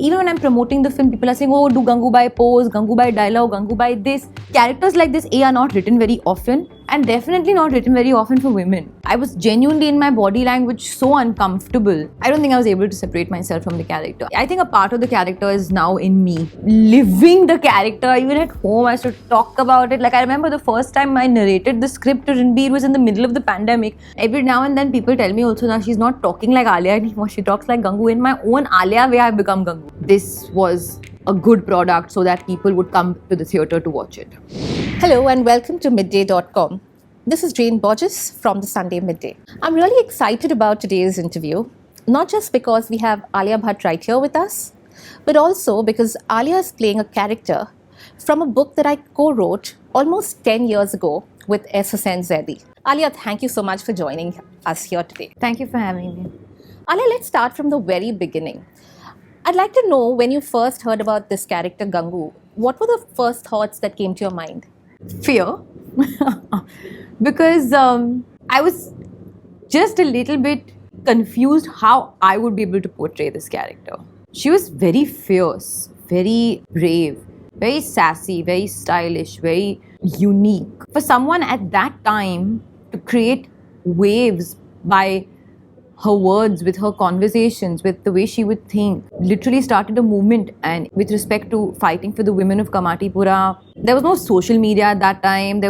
Even when I'm promoting the film, people are saying, oh, do Gangubai pose, Gangubai dialogue, Gangubai this. Characters like this, are not written very often, and definitely not written very often for women. I was genuinely in my body language so uncomfortable. I don't think I was able to separate myself from the character. I think a part of the character is now in me. Living the character, even at home, I used to talk about it. Like, I remember the first time I narrated the script to Ranbir was in the middle of the pandemic. Every now and then people tell me also now she's not talking like Alia anymore. She talks like Gangu. In my own Alia way, I've become Gangu. This was a good product so that people would come to the theatre to watch it. Hello and welcome to midday.com. This is Jane Borges from the Sunday Midday. I'm really excited about today's interview, not just because we have Alia Bhatt right here with us, but also because Alia is playing a character from a book that I co-wrote almost 10 years ago with S. Hussain Zaidi. Alia, thank you so much for joining us here today. Thank you for having me. Alia, let's start from the very beginning. I'd like to know, when you first heard about this character Gangu, what were the first thoughts that came to your mind? Fear. Because I was just a little bit confused how I would be able to portray this character. She was very fierce, very brave, very sassy, very stylish, very unique. For someone at that time to create waves by her words, with her conversations, with the way she would think, literally started a movement. And with respect to fighting for the women of Kamatipura, there was no social media at that time. They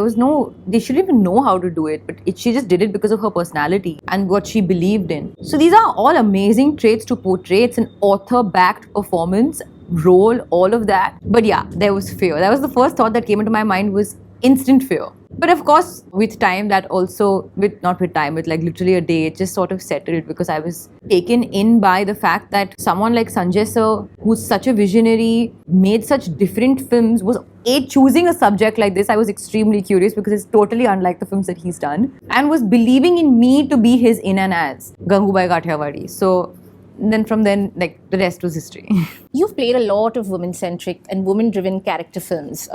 shouldn't even know how to do it, but she just did it because of her personality and what she believed in. So these are all amazing traits to portray. It's an author-backed performance, role, all of that. But yeah, there was fear. That was the first thought that came into my mind, was instant fear. But of course, with time, that also, with like literally a day, it just sort of settled, because I was taken in by the fact that someone like Sanjay sir, who's such a visionary, made such different films, was choosing a subject like this. I was extremely curious because it's totally unlike the films that he's done, and was believing in me to be his in and as Gangubai Kathiawadi. So then from then, like, the rest was history. You've played a lot of women-centric and women-driven character films,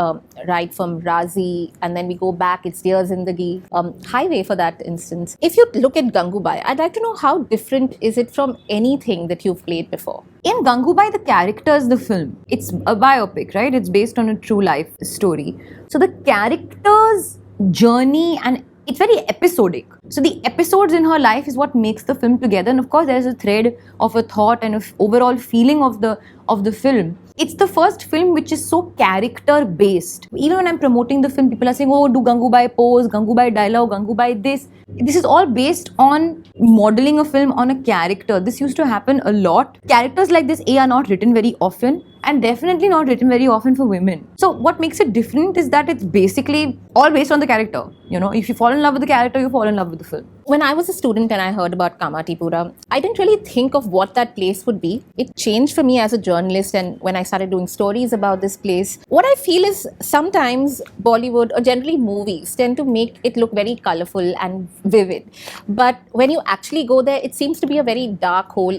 right from Razi, and then we go back, it's Dear Zindagi, Highway for that instance. If you look at Gangubai, I'd like to know, how different is it from anything that you've played before? In Gangubai, the character is the film. It's a biopic, right? It's based on a true life story. So the character's journey, and it's very episodic. So the episodes in her life is what makes the film together. And of course, there's a thread of a thought and an overall feeling of the film. It's the first film which is so character-based. Even when I'm promoting the film, people are saying, oh, do Gangubai pose, Gangubai dialogue, Gangubai this. This is all based on modeling a film on a character. This used to happen a lot. Characters like this, are not written very often, and definitely not written very often for women. So what makes it different is that it's basically all based on the character. You know, if you fall in love with the character, you fall in love with the film. When I was a student and I heard about Kamatipura, I didn't really think of what that place would be. It changed for me as a journalist, and when I started doing stories about this place, what I feel is sometimes Bollywood, or generally movies, tend to make it look very colorful and vivid. But when you actually go there, it seems to be a very dark hole.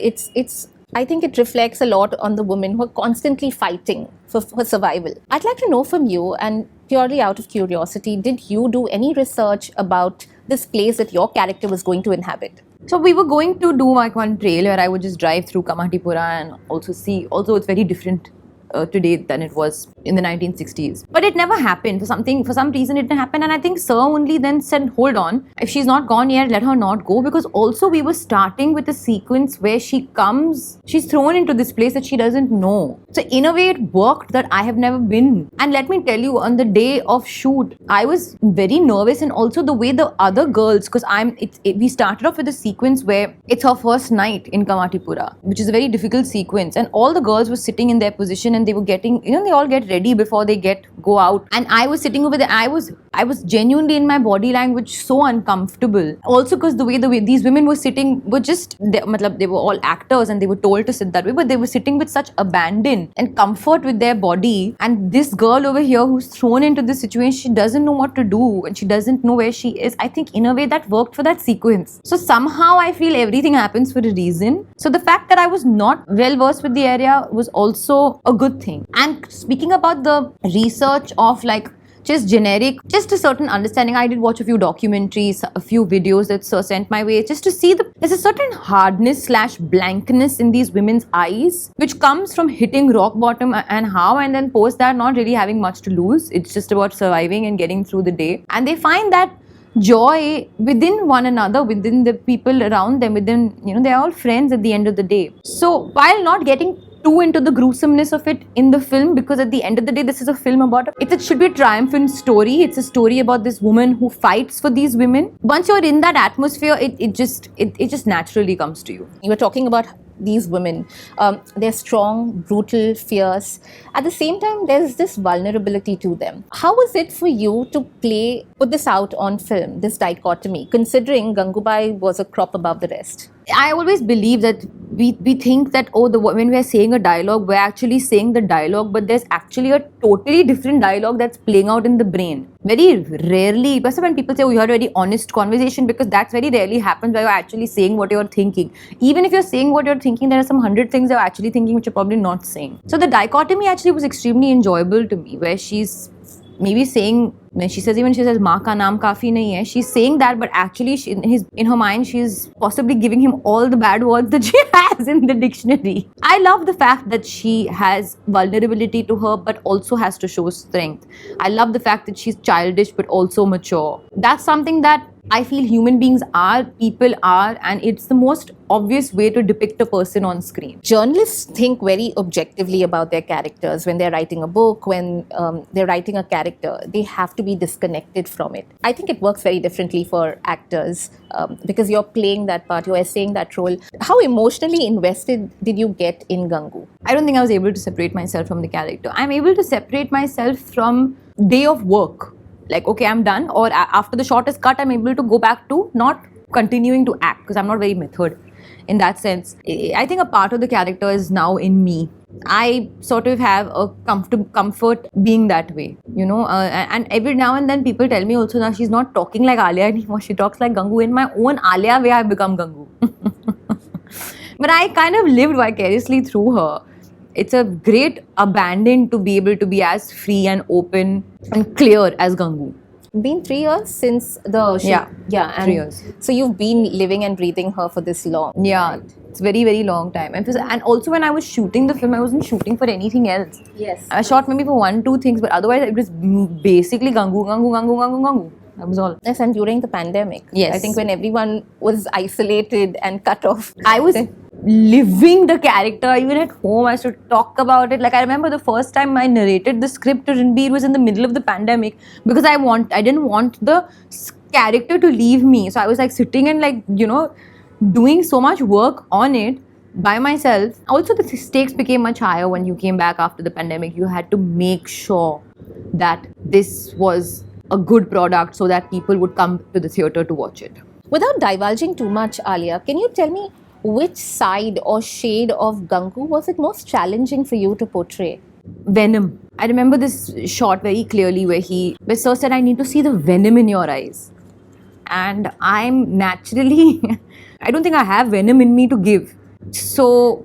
I think it reflects a lot on the women who are constantly fighting for survival. I'd like to know from you, and purely out of curiosity, did you do any research about this place that your character was going to inhabit? So we were going to do like one trail where I would just drive through Kamatipura and also see. Also, it's very different today than it was in the 1960s. But it never happened. For some reason it didn't happen. And I think Sir only then said, hold on, if she's not gone yet, let her not go. Because also we were starting with a sequence where she's thrown into this place that she doesn't know. So in a way it worked, that I have never been. And let me tell you, on the day of shoot, I was very nervous, and also the way the other girls, because we started off with a sequence where it's her first night in Kamatipura, which is a very difficult sequence. And all the girls were sitting in their position, and they were getting, they all get ready before they go out. And I was sitting over there. I was genuinely in my body language so uncomfortable. Also because the way these women were sitting they were all actors and they were told to sit that way, but they were sitting with such abandon and comfort with their body. And this girl over here who's thrown into this situation, she doesn't know what to do and she doesn't know where she is. I think in a way that worked for that sequence. So somehow I feel everything happens for a reason. So the fact that I was not well versed with the area was also a good thing. And speaking about the research of like just generic, just a certain understanding. I did watch a few documentaries, a few videos that Sir sent my way, just to see there's a certain hardness / blankness in these women's eyes, which comes from hitting rock bottom and then post that not really having much to lose. It's just about surviving and getting through the day. And they find that joy within one another, within the people around them, they're all friends at the end of the day. So while not getting too into the gruesomeness of it in the film, because at the end of the day this is a film about it should be a triumphant story. It's a story about this woman who fights for these women. Once you're in that atmosphere, it just naturally comes to you. You were talking about these women. They're strong, brutal, fierce. At the same time, there's this vulnerability to them. How was it for you to put this out on film, this dichotomy, considering Gangubai was a crop above the rest? I always believe that we think that, when we're saying a dialogue, we're actually saying the dialogue, but there's actually a totally different dialogue that's playing out in the brain. Very rarely, especially when people say, you had a very honest conversation, because that's very rarely happens where you're actually saying what you're thinking. Even if you're saying what you're thinking, there are some 100 things you're actually thinking which you're probably not saying. So the dichotomy actually was extremely enjoyable to me, where she's maybe saying, when she says "Maa ka naam kafi nahi hai," she's saying that, but actually in her mind she's possibly giving him all the bad words that she has in the dictionary. I love the fact that she has vulnerability to her but also has to show strength. I love the fact that she's childish but also mature. That's something that I feel human beings are, people are, and it's the most obvious way to depict a person on screen. Journalists think very objectively about their characters. When they're writing a book, when they're writing a character, they have to be disconnected from it. I think it works very differently for actors because you're playing that part, you're essaying that role. How emotionally invested did you get in Gangu? I don't think I was able to separate myself from the character. I'm able to separate myself from day of work. Like, okay, I'm done, or after the shot is cut, I'm able to go back to not continuing to act, because I'm not very method in that sense. I think a part of the character is now in me. I sort of have a comfort being that way, and every now and then people tell me also, now she's not talking like Alia anymore, she talks like Gangu. In my own Alia way, I've become Gangu. But I kind of lived vicariously through her. It's a great abandon to be able to be as free and open and clear as Gangu. Been 3 years since the shoot. Yeah, 3 years. So you've been living and breathing her for this long. Yeah, it's very, very long time. And also when I was shooting the film, I wasn't shooting for anything else. Yes. I shot maybe for 1-2 things, but otherwise it was basically Gangu. That was all. Yes, and during the pandemic. Yes. I think when everyone was isolated and cut off. I was living the character. Even at home, I used to talk about it. Like, I remember the first time I narrated the script to Ranbir, it was in the middle of the pandemic, because I didn't want the character to leave me. So I was like sitting and doing so much work on it by myself. Also, the stakes became much higher when you came back after the pandemic. You had to make sure that this was a good product so that people would come to the theatre to watch it. Without divulging too much, Alia, can you tell me which side or shade of Gangu was it most challenging for you to portray? Venom. I remember this shot very clearly where Sir said, I need to see the venom in your eyes. And I'm naturally, I don't think I have venom in me to give. So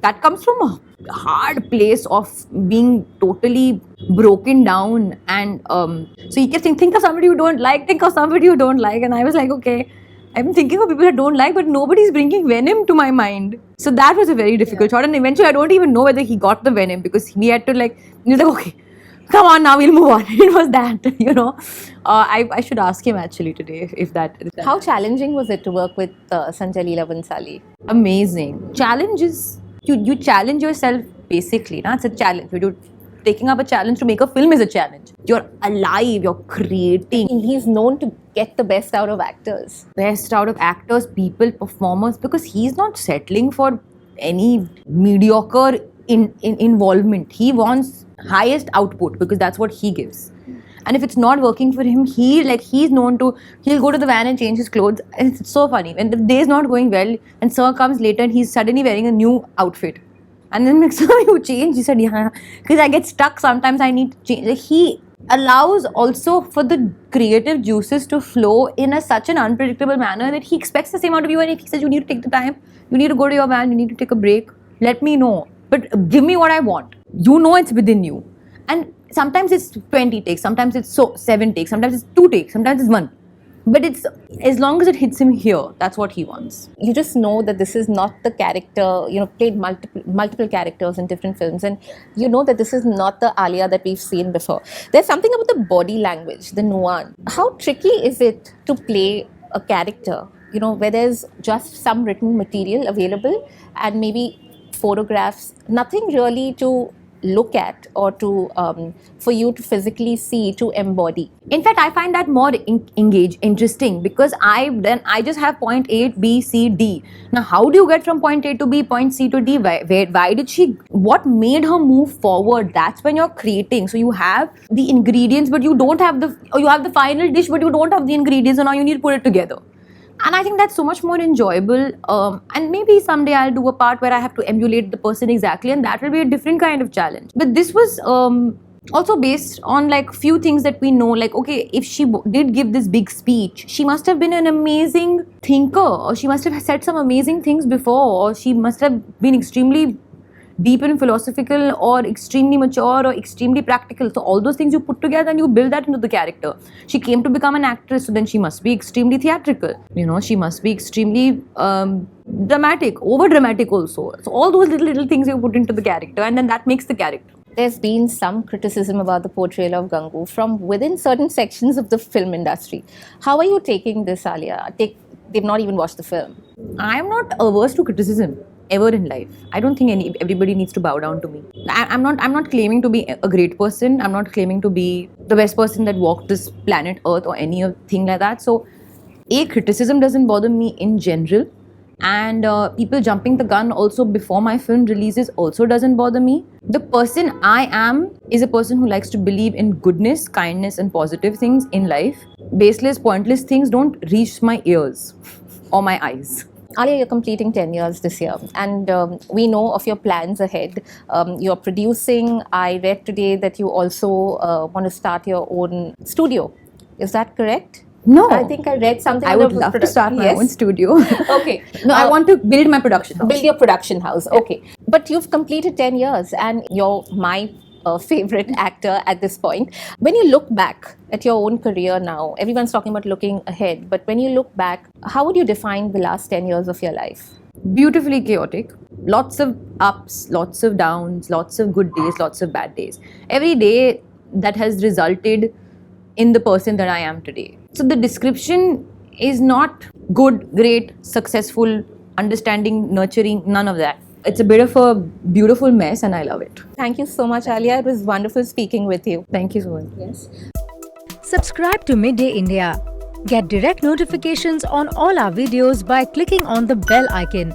that comes from a hard place of being totally broken down. And so he kept saying, think of somebody you don't like, And I was like, okay, I'm thinking of people I don't like, but nobody's bringing venom to my mind. So that was a very difficult shot. And eventually I don't even know whether he got the venom, because we had to okay, come on now, we'll move on. It was that, I should ask him actually today if that. How challenging was it to work with Sanjay Leela Bhansali? Amazing. Challenge is, you challenge yourself basically. It's a challenge. You're taking up a challenge to make a film is a challenge. You're alive, you're creating. He's known to get the best out of actors. Best out of actors, people, performers, because he's not settling for any mediocre involvement. He wants highest output because that's what he gives. And if it's not working for him, he's known to, he'll go to the van and change his clothes. And it's so funny. When the day's not going well and Sir comes later and he's suddenly wearing a new outfit. And then next time you change, he said, yeah, because I get stuck sometimes, I need to change. He allows also for the creative juices to flow in such an unpredictable manner that he expects the same out of you. And if he says, you need to take the time, you need to go to your van, you need to take a break, let me know. But give me what I want. You know it's within you. And sometimes it's 20 takes, sometimes it's 7 takes, sometimes it's 2 takes, sometimes it's 1. But it's as long as it hits him here, that's what he wants. You just know that this is not the character, played multiple characters in different films, and you know that this is not the Alia that we've seen before. There's something about the body language, the nuance. How tricky is it to play a character, where there's just some written material available and maybe photographs, nothing really to look at or to for you to physically see, to embody? In fact, I find that more interesting, because I just have point A, B, C, D. Now, how do you get from point A to B, point C to D? Why did she? What made her move forward? That's when you're creating. So you have the ingredients, but you don't have or you have the final dish, but you don't have the ingredients, and now you need to put it together. And I think that's so much more enjoyable. And maybe someday I'll do a part where I have to emulate the person exactly, and that will be a different kind of challenge. But this was also based on like few things that we know. Like, okay, if she did give this big speech, she must have been an amazing thinker, or she must have said some amazing things before, or she must have been extremely deep and philosophical, or extremely mature, or extremely practical. So all those things you put together and you build that into the character. She came to become an actress, so then she must be extremely theatrical. She must be extremely dramatic, over dramatic also. So all those little things you put into the character, and then that makes the character. There's been some criticism about the portrayal of Gangu from within certain sections of the film industry. How are you taking this, Alia? They've not even watched the film. I'm not averse to criticism ever in life. I don't think everybody needs to bow down to me. I'm not claiming to be a great person. I'm not claiming to be the best person that walked this planet Earth or anything like that. So, criticism doesn't bother me in general, and people jumping the gun also before my film releases also doesn't bother me. The person I am is a person who likes to believe in goodness, kindness, and positive things in life. Baseless, pointless things don't reach my ears or my eyes. Alia, you're completing 10 years this year, and we know of your plans ahead. You're producing. I read today that you also want to start your own studio. Is that correct? No. I think I read something. I would love to start my own studio. Okay. No, I want to build my production house. Build your production house. Okay. But you've completed 10 years, and you're my favorite actor at this point. When you look back at your own career now, everyone's talking about looking ahead, but when you look back, how would you define the last 10 years of your life? Beautifully chaotic. Lots of ups, lots of downs, lots of good days, lots of bad days. Every day that has resulted in the person that I am today. So the description is not good, great, successful, understanding, nurturing, none of that. It's a bit of a beautiful mess, and I love it. Thank you so much, Alia. It was wonderful speaking with you. Thank you so much. Yes. Subscribe to Midday India. Get direct notifications on all our videos by clicking on the bell icon.